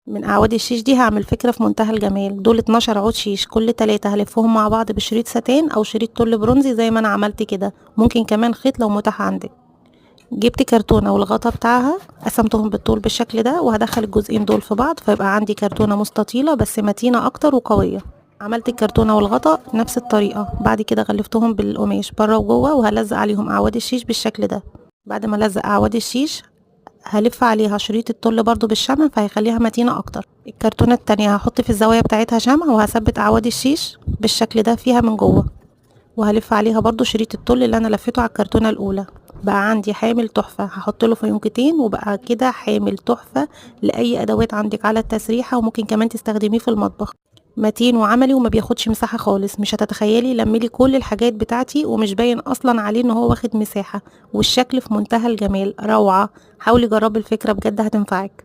من اعواد الشيش دي هعمل فكرة في منتهى الجمال. دول 12 عود شيش، كل 3 هلفهم مع بعض بشريط ستان او شريط تل برونزي زي ما انا عملت كده، ممكن كمان خيط لو متاح عندك. جبت كرتونة والغطا بتاعها، قسمتهم بالطول بالشكل ده، وهدخل الجزئين دول في بعض فيبقى عندي كرتونة مستطيلة بس متينة اكتر وقوية. عملت الكرتونة والغطا نفس الطريقة، بعد كده غلفتهم بالقماش بره وجوه، وهلزق عليهم اعواد الشيش بالشكل ده. بعد ما الزق اعواد الشيش هلف عليها شريط التل برضو بالشمع فهيخليها متينة اكتر. الكرتونة التانية هحط في الزوايا بتاعتها شمع، وهثبت اعواد الشيش بالشكل ده فيها من جوه، وهلف عليها برضو شريط التل اللي انا لفيته على الكرتونة الاولى. بقى عندي حامل تحفة، هحط له فيونكتين وبقى كده حامل تحفة لاي ادوات عندك على التسريحة، وممكن كمان تستخدميه في المطبخ. متين وعملي وما بياخدش مساحة خالص، مش هتتخيلي لملي كل الحاجات بتاعتي ومش باين اصلا عليه ان هو واخد مساحة، والشكل في منتهى الجمال روعة. حاولي جربي الفكرة بجد هتنفعك.